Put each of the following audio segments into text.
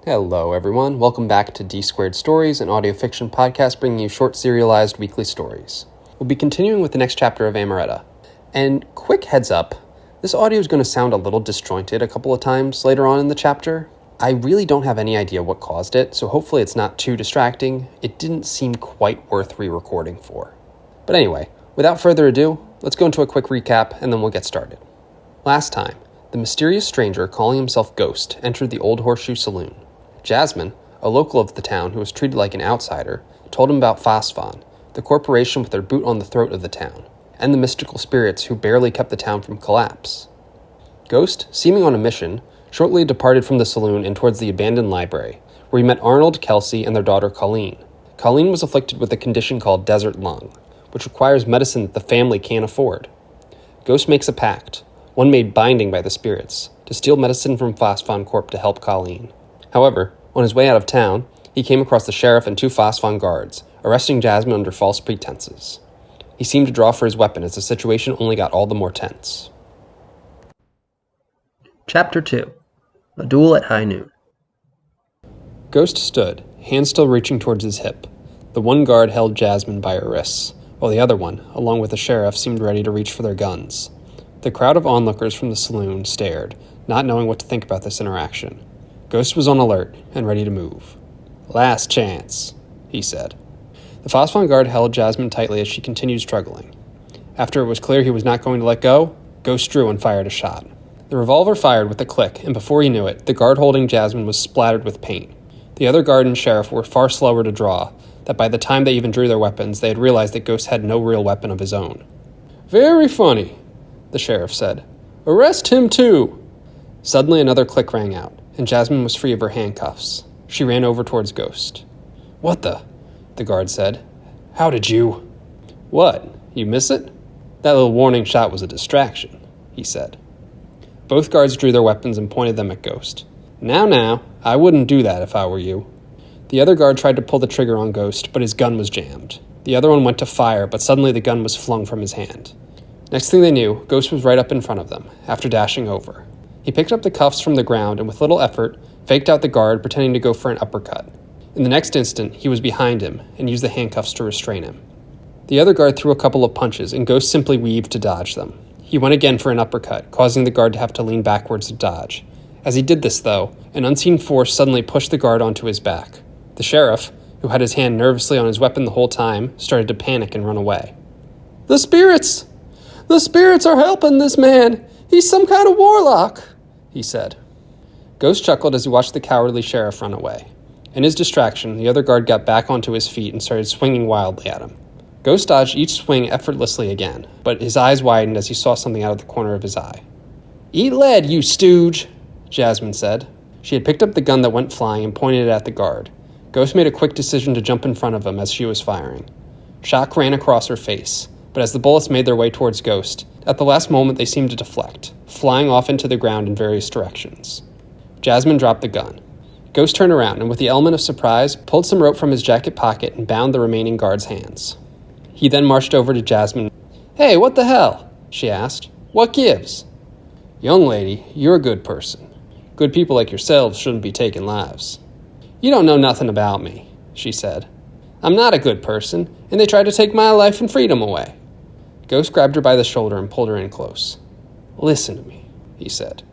Hello, everyone. Welcome back to D Squared Stories, an audio fiction podcast bringing you short serialized weekly stories. We'll be continuing with the next chapter of Amoretta. And quick heads up, this audio is going to sound a little disjointed a couple of times later on in the chapter. I really don't have any idea what caused it, so hopefully it's not too distracting. It didn't seem quite worth re-recording for. But anyway, without further ado, let's go into a quick recap and then we'll get started. Last time, the mysterious stranger calling himself Ghost entered the Old Horseshoe Saloon. Jasmine, a local of the town who was treated like an outsider, told him about Phosphon, the corporation with their boot on the throat of the town, and the mystical spirits who barely kept the town from collapse. Ghost, seeming on a mission, shortly departed from the saloon and towards the abandoned library, where he met Arnold, Kelsey, and their daughter Colleen. Colleen was afflicted with a condition called desert lung, which requires medicine that the family can't afford. Ghost makes a pact, one made binding by the spirits, to steal medicine from Phosphon Corp to help Colleen. However, on his way out of town, he came across the sheriff and two Phosphon guards, arresting Jasmine under false pretenses. He seemed to draw for his weapon as the situation only got all the more tense. Chapter 2. A Duel at High Noon. Ghost stood, hand still reaching towards his hip. The one guard held Jasmine by her wrists, while the other one, along with the sheriff, seemed ready to reach for their guns. The crowd of onlookers from the saloon stared, not knowing what to think about this interaction. Ghost was on alert and ready to move. "Last chance," he said. The Phosphon guard held Jasmine tightly as she continued struggling. After it was clear he was not going to let go, Ghost drew and fired a shot. The revolver fired with a click, and before he knew it, the guard holding Jasmine was splattered with paint. The other guard and sheriff were far slower to draw, that by the time they even drew their weapons, they had realized that Ghost had no real weapon of his own. "Very funny," the sheriff said. "Arrest him too." Suddenly another click rang out, and Jasmine was free of her handcuffs. She ran over towards Ghost. "What the guard said. "How did you—" "What, you miss it? That little warning shot was a distraction," he said. Both guards drew their weapons and pointed them at Ghost. Now, I wouldn't do that if I were you." The other guard tried to pull the trigger on Ghost, but his gun was jammed. The other one went to fire, but suddenly the gun was flung from his hand. Next thing they knew, Ghost was right up in front of them, after dashing over. He picked up the cuffs from the ground and with little effort, faked out the guard, pretending to go for an uppercut. In the next instant, he was behind him and used the handcuffs to restrain him. The other guard threw a couple of punches and Ghost simply weaved to dodge them. He went again for an uppercut, causing the guard to have to lean backwards to dodge. As he did this, though, an unseen force suddenly pushed the guard onto his back. The sheriff, who had his hand nervously on his weapon the whole time, started to panic and run away. "The spirits! The spirits are helping this man! He's some kind of warlock!" he said. Ghost chuckled as he watched the cowardly sheriff run away. In his distraction, the other guard got back onto his feet and started swinging wildly at him. Ghost dodged each swing effortlessly again, but his eyes widened as he saw something out of the corner of his eye. "Eat lead, you stooge," Jasmine said. She had picked up the gun that went flying and pointed it at the guard. Ghost made a quick decision to jump in front of him as she was firing. Shock ran across her face, but as the bullets made their way towards Ghost, at the last moment they seemed to deflect, flying off into the ground in various directions. Jasmine dropped the gun. Ghost turned around and with the element of surprise, pulled some rope from his jacket pocket and bound the remaining guard's hands. He then marched over to Jasmine. "Hey, what the hell?" she asked. "What gives?" "Young lady, you're a good person. Good people like yourselves shouldn't be taking lives." "You don't know nothing about me," she said. "I'm not a good person, and they tried to take my life and freedom away." Ghost grabbed her by the shoulder and pulled her in close. "Listen to me," he said.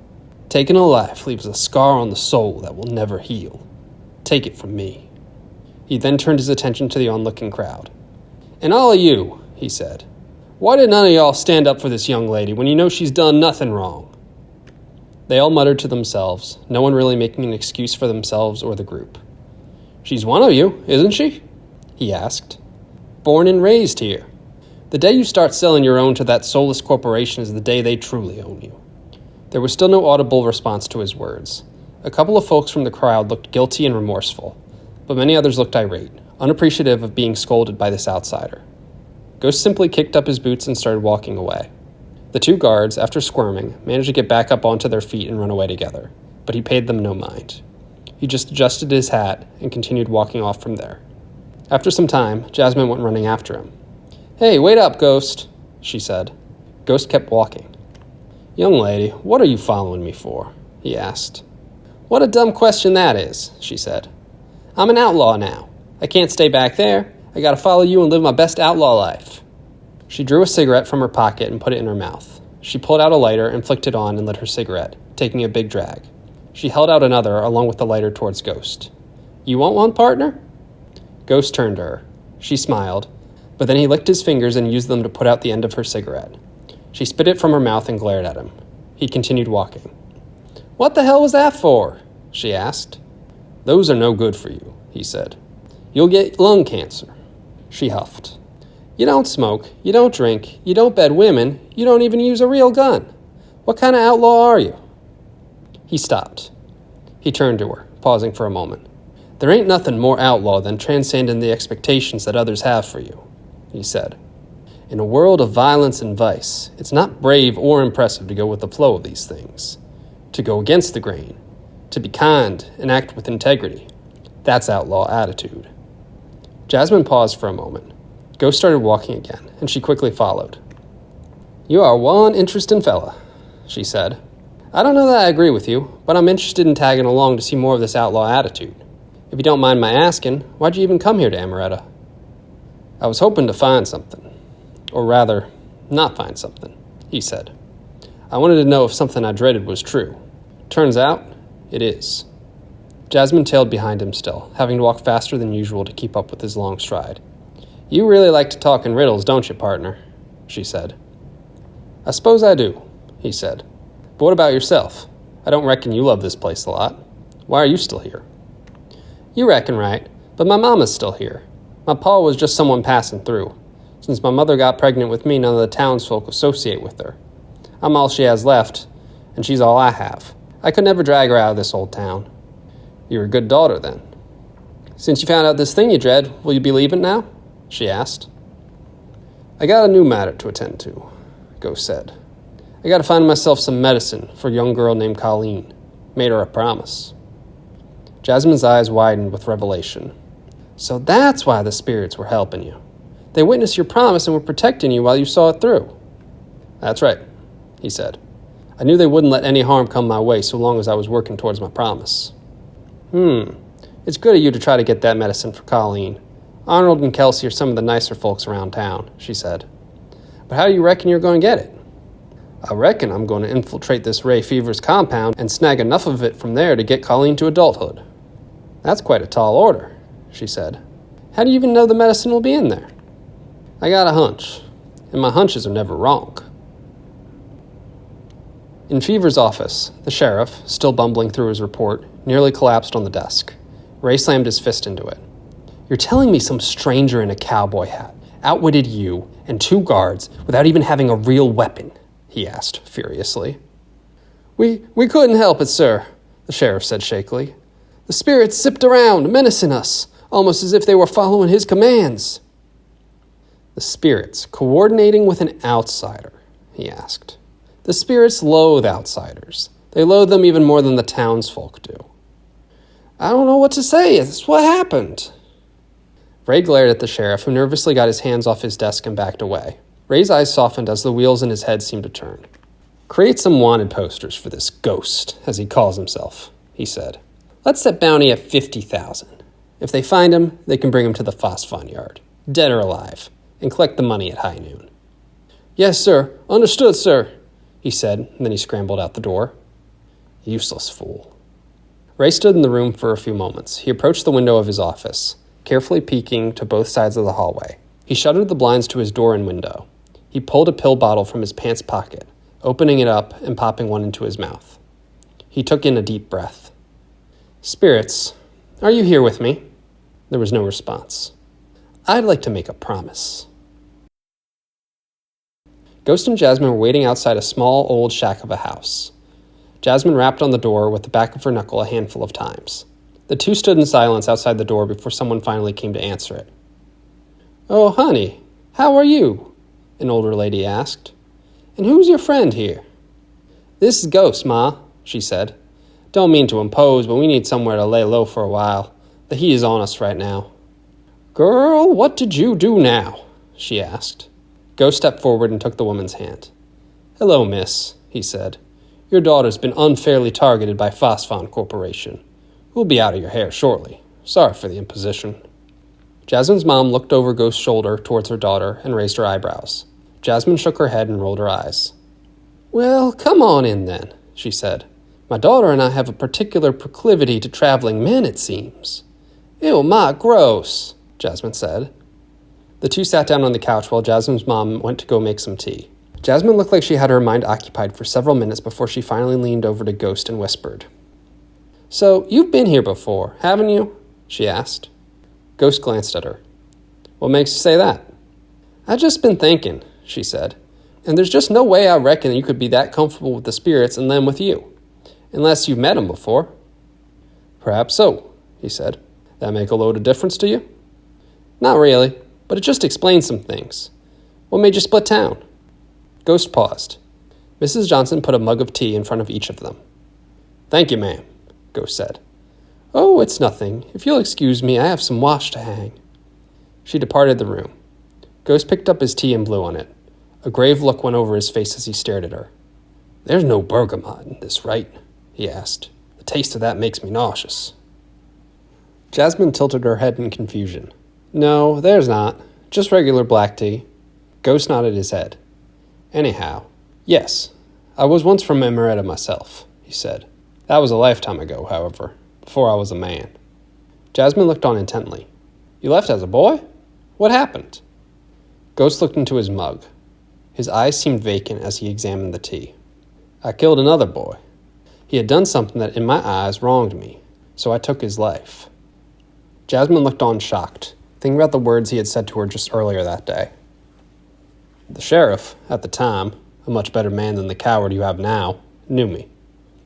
"Taking a life leaves a scar on the soul that will never heal. Take it from me." He then turned his attention to the onlooking crowd. "And all of you," he said, "why did none of y'all stand up for this young lady when you know she's done nothing wrong?" They all muttered to themselves, no one really making an excuse for themselves or the group. "She's one of you, isn't she?" he asked. "Born and raised here. The day you start selling your own to that soulless corporation is the day they truly own you." There was still no audible response to his words. A couple of folks from the crowd looked guilty and remorseful, but many others looked irate, unappreciative of being scolded by this outsider. Ghost simply kicked up his boots and started walking away. The two guards, after squirming, managed to get back up onto their feet and run away together, but he paid them no mind. He just adjusted his hat and continued walking off from there. After some time, Jasmine went running after him. "Hey, wait up, Ghost," she said. Ghost kept walking. "Young lady, what are you following me for?" he asked. What a dumb question that is, she said. I'm an outlaw now. I can't stay back there. I gotta follow you and live my best outlaw life. She drew a cigarette from her pocket and put it in her mouth. She pulled out a lighter and flicked it on and lit her cigarette, taking a big drag. She held out another along with the lighter towards Ghost. You want one, partner? Ghost turned to her. She smiled, but then he licked his fingers and used them to put out the end of her cigarette. She spit it from her mouth and glared at him. He continued walking. What the hell was that for? She asked. Those are no good for you, he said. You'll get lung cancer. She huffed. You don't smoke, you don't drink, you don't bed women, you don't even use a real gun. What kind of outlaw are you? He stopped. He turned to her, pausing for a moment. There ain't nothing more outlaw than transcending the expectations that others have for you, he said. In a world of violence and vice, it's not brave or impressive to go with the flow of these things. To go against the grain, to be kind and act with integrity. That's outlaw attitude. Jasmine paused for a moment. Ghost started walking again, and she quickly followed. You are one interesting fella, she said. I don't know that I agree with you, but I'm interested in tagging along to see more of this outlaw attitude. If you don't mind my asking, why'd you even come here to Amoretta? I was hoping to find something. Or rather, not find something, he said. I wanted to know if something I dreaded was true. Turns out, it is. Jasmine tailed behind him still, having to walk faster than usual to keep up with his long stride. You really like to talk in riddles, don't you, partner? She said. I suppose I do, he said. But what about yourself? I don't reckon you love this place a lot. Why are you still here? You reckon right, but my mama's still here. My pa was just someone passing through. Since my mother got pregnant with me, none of the townsfolk associate with her. I'm all she has left, and she's all I have. I could never drag her out of this old town. You're a good daughter, then. Since you found out this thing you dread, will you be leaving now? She asked. I got a new matter to attend to, Ghost said. I got to find myself some medicine for a young girl named Colleen. Made her a promise. Jasmine's eyes widened with revelation. So that's why the spirits were helping you. They witnessed your promise and were protecting you while you saw it through. That's right, he said. I knew they wouldn't let any harm come my way so long as I was working towards my promise. It's good of you to try to get that medicine for Colleen. Arnold and Kelsey are some of the nicer folks around town, she said. But how do you reckon you're going to get it? I reckon I'm going to infiltrate this Ray Fever's compound and snag enough of it from there to get Colleen to adulthood. That's quite a tall order, she said. How do you even know the medicine will be in there? I got a hunch, and my hunches are never wrong. In Fever's office, the sheriff, still bumbling through his report, nearly collapsed on the desk. Ray slammed his fist into it. You're telling me some stranger in a cowboy hat outwitted you and 2 guards without even having a real weapon? He asked furiously. We couldn't help it, sir, the sheriff said shakily. The spirits zipped around, menacing us, almost as if they were following his commands. The spirits coordinating with an outsider, he asked. The spirits loathe outsiders. They loathe them even more than the townsfolk do. I don't know what to say. It's what happened. Ray glared at the sheriff, who nervously got his hands off his desk and backed away. Ray's eyes softened as the wheels in his head seemed to turn. Create some wanted posters for this ghost, as he calls himself, he said. Let's set bounty at 50,000. If they find him, they can bring him to the Phosphon yard, dead or alive, and collect the money at high noon. Yes, sir. Understood, sir, he said, and then he scrambled out the door. Useless fool. Ray stood in the room for a few moments. He approached the window of his office, carefully peeking to both sides of the hallway. He shuttered the blinds to his door and window. He pulled a pill bottle from his pants pocket, opening it up and popping one into his mouth. He took in a deep breath. Spirits, are you here with me? There was no response. I'd like to make a promise. Ghost and Jasmine were waiting outside a small, old shack of a house. Jasmine rapped on the door with the back of her knuckle a handful of times. The two stood in silence outside the door before someone finally came to answer it. Oh, honey, how are you? An older lady asked. And who's your friend here? This is Ghost, Ma, she said. Don't mean to impose, but we need somewhere to lay low for a while. The heat is on us right now. Girl, what did you do now? She asked. Ghost stepped forward and took the woman's hand. Hello, miss, he said. Your daughter's been unfairly targeted by Phosphon Corporation. We'll be out of your hair shortly. Sorry for the imposition." Jasmine's mom looked over Ghost's shoulder towards her daughter and raised her eyebrows. Jasmine shook her head and rolled her eyes. "Well, come on in then," she said. "My daughter and I have a particular proclivity to traveling men, it seems." "Ew, ma, gross," Jasmine said. The two sat down on the couch while Jasmine's mom went to go make some tea. Jasmine looked like she had her mind occupied for several minutes before she finally leaned over to Ghost and whispered. "So, you've been here before, haven't you?" she asked. Ghost glanced at her. "What makes you say that?" "I've just been thinking," she said, "and there's just no way I reckon you could be that comfortable with the spirits and them with you, unless you've met them before." "Perhaps so," he said. "That make a load of difference to you?" "Not really, but it just explains some things. What made you split town?" Ghost paused. Mrs. Johnson put a mug of tea in front of each of them. "Thank you, ma'am," Ghost said. "Oh, it's nothing. If you'll excuse me, I have some wash to hang." She departed the room. Ghost picked up his tea and blew on it. A grave look went over his face as he stared at her. "There's no bergamot in this, right?" he asked. "The taste of that makes me nauseous." Jasmine tilted her head in confusion. "No, there's not. Just regular black tea." Ghost nodded his head. "Anyhow, yes, I was once from Amoretta myself," he said. "That was a lifetime ago, however, before I was a man." Jasmine looked on intently. "You left as a boy? What happened?" Ghost looked into his mug. His eyes seemed vacant as he examined the tea. "I killed another boy. He had done something that in my eyes wronged me, so I took his life." Jasmine looked on shocked, thinking about the words he had said to her just earlier that day. "The sheriff, at the time, a much better man than the coward you have now, knew me.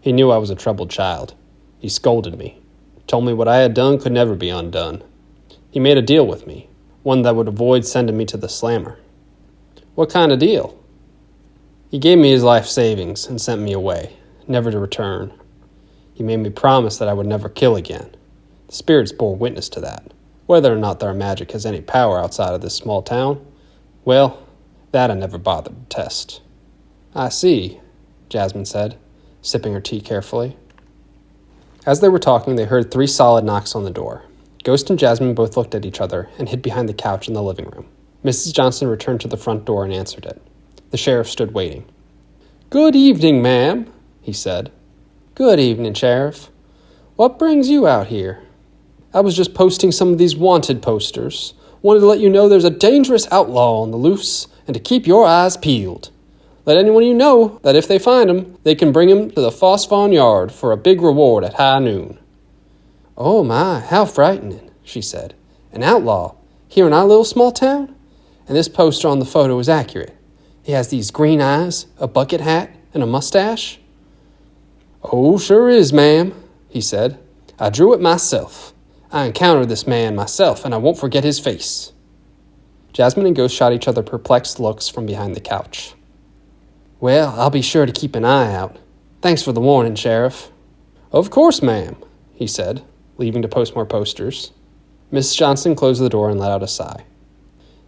He knew I was a troubled child. He scolded me, told me what I had done could never be undone. He made a deal with me, one that would avoid sending me to the slammer." "What kind of deal?" "He gave me his life savings and sent me away, never to return. He made me promise that I would never kill again. The spirits bore witness to that. Whether or not their magic has any power outside of this small town, well, that I never bothered to test." "I see," Jasmine said, sipping her tea carefully. As they were talking, they heard 3 solid knocks on the door. Ghost and Jasmine both looked at each other and hid behind the couch in the living room. Mrs. Johnson returned to the front door and answered it. The sheriff stood waiting. "Good evening, ma'am," he said. "Good evening, Sheriff. What brings you out here?" "I was just posting some of these wanted posters. Wanted to let you know there's a dangerous outlaw on the loose and to keep your eyes peeled. Let anyone you know that if they find him, they can bring him to the Phosphon yard for a big reward at high noon." "Oh my, how frightening," she said. "An outlaw, here in our little small town? And this poster on the photo is accurate. He has these green eyes, a bucket hat, and a mustache?" "Oh, sure is, ma'am," he said. "I drew it myself. I encountered this man myself, and I won't forget his face." Jasmine and Ghost shot each other perplexed looks from behind the couch. "Well, I'll be sure to keep an eye out. Thanks for the warning, Sheriff." "Of course, ma'am," he said, leaving to post more posters. Miss Johnson closed the door and let out a sigh.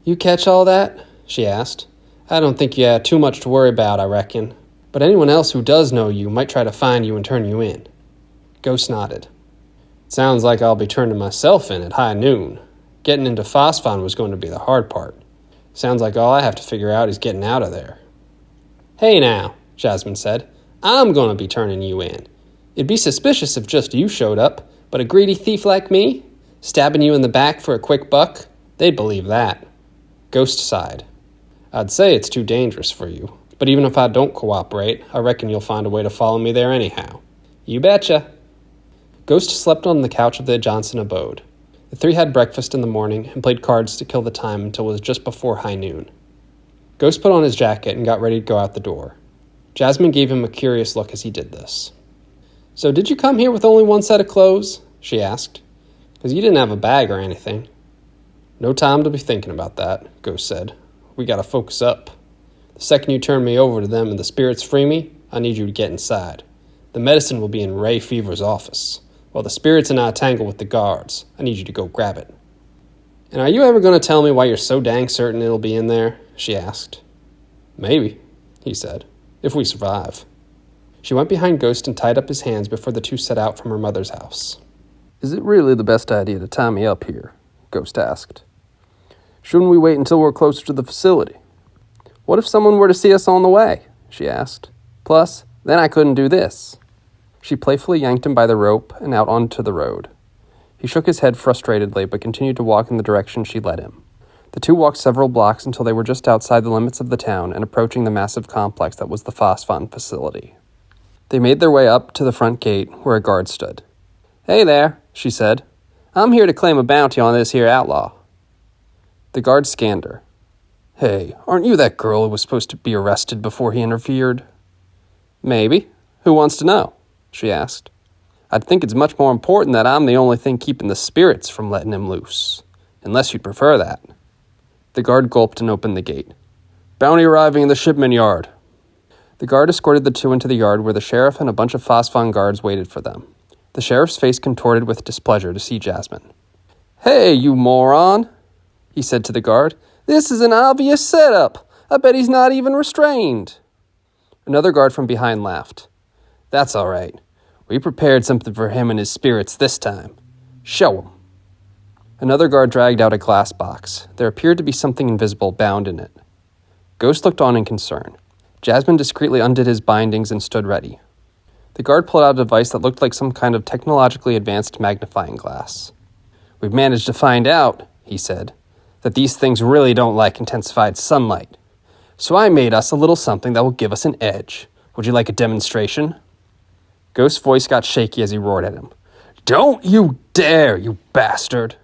"You catch all that?" she asked. "I don't think you had too much to worry about, I reckon. But anyone else who does know you might try to find you and turn you in." Ghost nodded. "It sounds like I'll be turning myself in at high noon. Getting into Phosphon was going to be the hard part. Sounds like all I have to figure out is getting out of there." "Hey now," Jasmine said. "I'm going to be turning you in. It'd be suspicious if just you showed up, but a greedy thief like me, stabbing you in the back for a quick buck, they'd believe that." Ghost sighed. "I'd say it's too dangerous for you, but even if I don't cooperate, I reckon you'll find a way to follow me there anyhow." "You betcha." Ghost slept on the couch of the Johnson abode. The 3 had breakfast in the morning and played cards to kill the time until it was just before high noon. Ghost put on his jacket and got ready to go out the door. Jasmine gave him a curious look as he did this. "So did you come here with only one set of clothes?" she asked. "Because you didn't have a bag or anything." "No time to be thinking about that," Ghost said. "We gotta focus up. The second you turn me over to them and the spirits free me, I need you to get inside. The medicine will be in Ray Fever's office, while the spirits and I tangle with the guards. I need you to go grab it." "And are you ever going to tell me why you're so dang certain it'll be in there?" she asked. "Maybe," he said, "if we survive." She went behind Ghost and tied up his hands before the two set out from her mother's house. "Is it really the best idea to tie me up here?" Ghost asked. "Shouldn't we wait until we're closer to the facility?" "What if someone were to see us on the way?" she asked. "Plus, then I couldn't do this." She playfully yanked him by the rope and out onto the road. He shook his head frustratedly, but continued to walk in the direction she led him. The two walked several blocks until they were just outside the limits of the town and approaching the massive complex that was the Phosphon facility. They made their way up to the front gate, where a guard stood. "Hey there," she said. "I'm here to claim a bounty on this here outlaw." The guard scanned her. "Hey, aren't you that girl who was supposed to be arrested before he interfered?" "Maybe. Who wants to know?" she asked. "I'd think it's much more important that I'm the only thing keeping the spirits from letting him loose. Unless you'd prefer that." The guard gulped and opened the gate. "Bounty arriving in the shipment yard." The guard escorted the two into the yard where the sheriff and a bunch of Phosphon guards waited for them. The sheriff's face contorted with displeasure to see Jasmine. "Hey, you moron," he said to the guard. "This is an obvious setup. I bet he's not even restrained." Another guard from behind laughed. "That's all right. We prepared something for him and his spirits this time. Show him." Another guard dragged out a glass box. There appeared to be something invisible bound in it. Ghost looked on in concern. Jasmine discreetly undid his bindings and stood ready. The guard pulled out a device that looked like some kind of technologically advanced magnifying glass. "We've managed to find out," he said, "that these things really don't like intensified sunlight. So I made us a little something that will give us an edge. Would you like a demonstration?" Ghost's voice got shaky as he roared at him. "Don't you dare, you bastard!"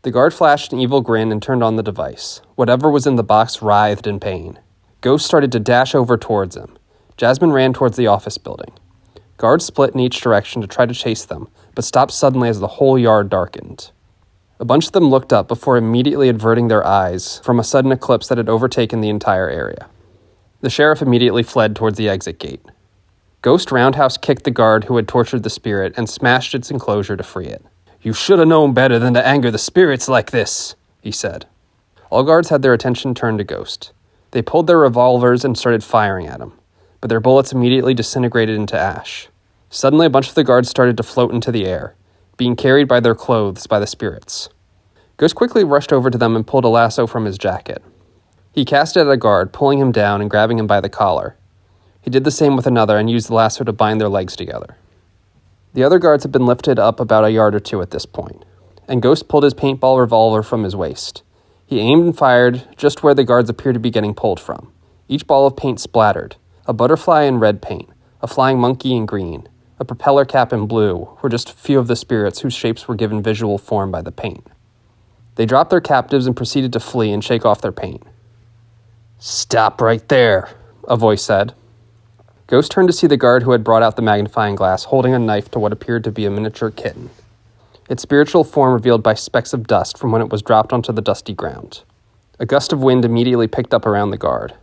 The guard flashed an evil grin and turned on the device. Whatever was in the box writhed in pain. Ghost started to dash over towards him. Jasmine ran towards the office building. Guards split in each direction to try to chase them, but stopped suddenly as the whole yard darkened. A bunch of them looked up before immediately averting their eyes from a sudden eclipse that had overtaken the entire area. The sheriff immediately fled towards the exit gate. Ghost roundhouse kicked the guard who had tortured the spirit and smashed its enclosure to free it. "You should have known better than to anger the spirits like this," he said. All guards had their attention turned to Ghost. They pulled their revolvers and started firing at him, but their bullets immediately disintegrated into ash. Suddenly, a bunch of the guards started to float into the air, being carried by their clothes by the spirits. Ghost quickly rushed over to them and pulled a lasso from his jacket. He cast it at a guard, pulling him down and grabbing him by the collar. He did the same with another and used the lasso to bind their legs together. The other guards had been lifted up about a yard or two at this point, and Ghost pulled his paintball revolver from his waist. He aimed and fired just where the guards appeared to be getting pulled from. Each ball of paint splattered. A butterfly in red paint, a flying monkey in green, a propeller cap in blue were just a few of the spirits whose shapes were given visual form by the paint. They dropped their captives and proceeded to flee and shake off their paint. "Stop right there," a voice said. Ghost turned to see the guard who had brought out the magnifying glass holding a knife to what appeared to be a miniature kitten. Its spiritual form revealed by specks of dust from when it was dropped onto the dusty ground. A gust of wind immediately picked up around the guard.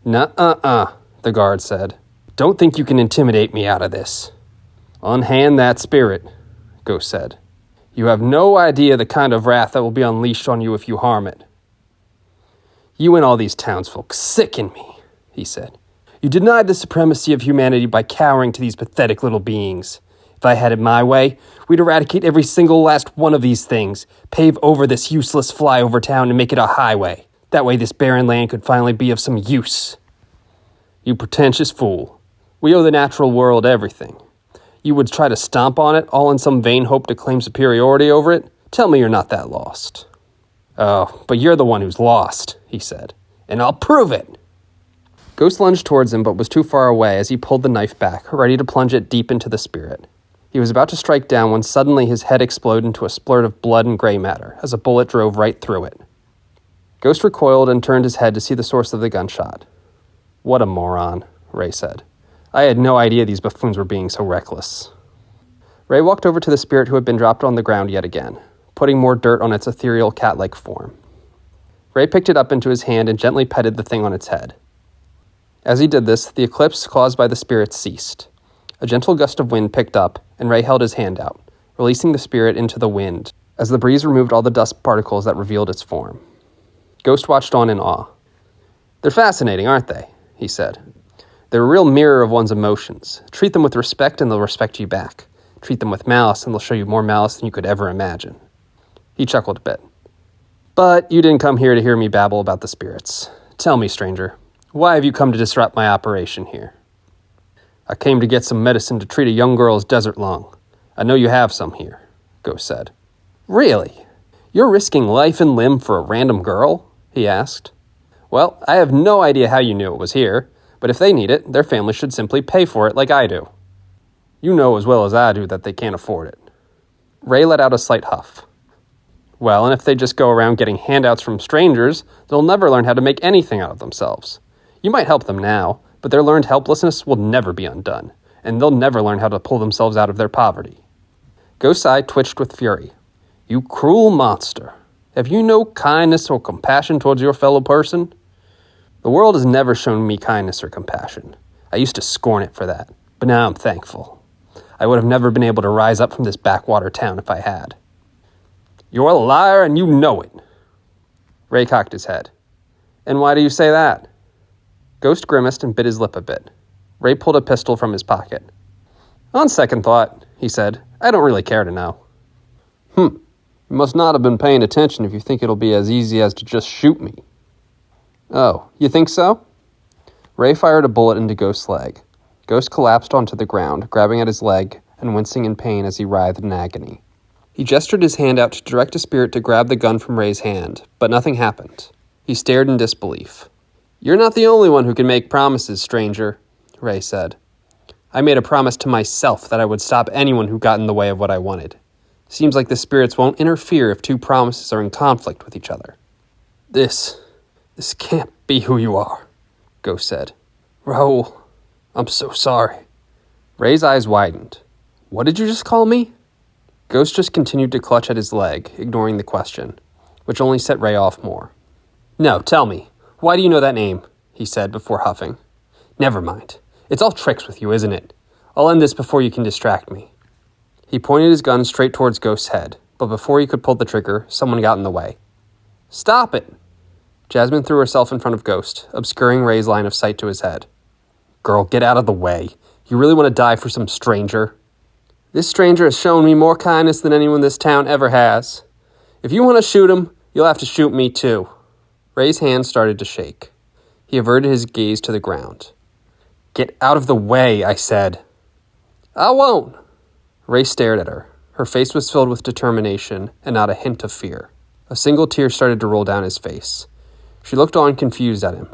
"Nuh-uh-uh," the guard said. "Don't think you can intimidate me out of this." "Unhand that spirit," Ghost said. "You have no idea the kind of wrath that will be unleashed on you if you harm it." "You and all these townsfolk sicken me," he said. "You denied the supremacy of humanity by cowering to these pathetic little beings. If I had it my way, we'd eradicate every single last one of these things, pave over this useless flyover town and make it a highway. That way this barren land could finally be of some use." "You pretentious fool. We owe the natural world everything. You would try to stomp on it, all in some vain hope to claim superiority over it? Tell me you're not that lost." "Oh, but you're the one who's lost," he said. "And I'll prove it." Ghost lunged towards him but was too far away as he pulled the knife back, ready to plunge it deep into the spirit. He was about to strike down when suddenly his head exploded into a splurt of blood and gray matter as a bullet drove right through it. Ghost recoiled and turned his head to see the source of the gunshot. "What a moron," Ray said. "I had no idea these buffoons were being so reckless." Ray walked over to the spirit who had been dropped on the ground yet again, putting more dirt on its ethereal cat-like form. Ray picked it up into his hand and gently petted the thing on its head. As he did this, the eclipse caused by the spirit ceased. A gentle gust of wind picked up, and Ray held his hand out, releasing the spirit into the wind, as the breeze removed all the dust particles that revealed its form. Ghost watched on in awe. "They're fascinating, aren't they?" he said. They're a real mirror of one's emotions. Treat them with respect and they'll respect you back. Treat them with malice and they'll show you more malice than you could ever imagine. He chuckled a bit. But you didn't come here to hear me babble about the spirits. Tell me, stranger, why have you come to disrupt my operation here? I came to get some medicine to treat a young girl's desert lung. I know you have some here, Ghost said. Really? You're risking life and limb for a random girl? He asked. Well, I have no idea how you knew it was here, but if they need it, their family should simply pay for it like I do. You know as well as I do that they can't afford it. Ray let out a slight huff. Well, and if they just go around getting handouts from strangers, they'll never learn how to make anything out of themselves. You might help them now, but their learned helplessness will never be undone, and they'll never learn how to pull themselves out of their poverty. Ghost's eye twitched with fury. You cruel monster. Have you no kindness or compassion towards your fellow person? The world has never shown me kindness or compassion. I used to scorn it for that, but now I'm thankful. I would have never been able to rise up from this backwater town if I had. You're a liar and you know it. Ray cocked his head. And why do you say that? Ghost grimaced and bit his lip a bit. Ray pulled a pistol from his pocket. On second thought, he said, I don't really care to know. You must not have been paying attention if you think it'll be as easy as to just shoot me. Oh, you think so? Ray fired a bullet into Ghost's leg. Ghost collapsed onto the ground, grabbing at his leg and wincing in pain as he writhed in agony. He gestured his hand out to direct a spirit to grab the gun from Ray's hand, but nothing happened. He stared in disbelief. You're not the only one who can make promises, stranger, Ray said. I made a promise to myself that I would stop anyone who got in the way of what I wanted. Seems like the spirits won't interfere if two promises are in conflict with each other. This can't be who you are, Ghost said. Raoul, I'm so sorry. Ray's eyes widened. What did you just call me? Ghost just continued to clutch at his leg, ignoring the question, which only set Ray off more. No, tell me, why do you know that name? He said before huffing. Never mind. It's all tricks with you, isn't it? I'll end this before you can distract me. He pointed his gun straight towards Ghost's head, but before he could pull the trigger, someone got in the way. Stop it! Jasmine threw herself in front of Ghost, obscuring Ray's line of sight to his head. Girl, get out of the way. You really want to die for some stranger? This stranger has shown me more kindness than anyone this town ever has. If you want to shoot him, you'll have to shoot me too. Ray's hand started to shake. He averted his gaze to the ground. Get out of the way, I said. I won't. Ray stared at her. Her face was filled with determination and not a hint of fear. A single tear started to roll down his face. She looked on confused at him.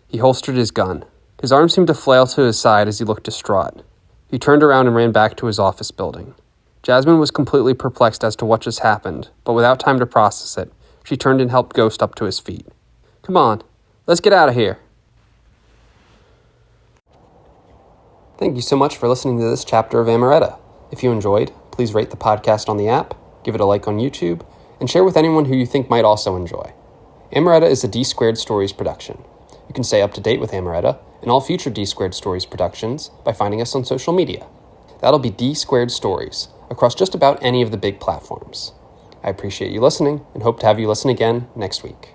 He holstered his gun. His arm seemed to flail to his side as he looked distraught. He turned around and ran back to his office building. Jasmine was completely perplexed as to what just happened, but without time to process it, she turned and helped Ghost up to his feet. Come on, let's get out of here. Thank you so much for listening to this chapter of Amoretta. If you enjoyed, please rate the podcast on the app, give it a like on YouTube, and share with anyone who you think might also enjoy. Amoretta is a D2 Stories production. You can stay up to date with Amoretta and all future D2 Stories productions by finding us on social media. That'll be D2 Stories across just about any of the big platforms. I appreciate you listening and hope to have you listen again next week.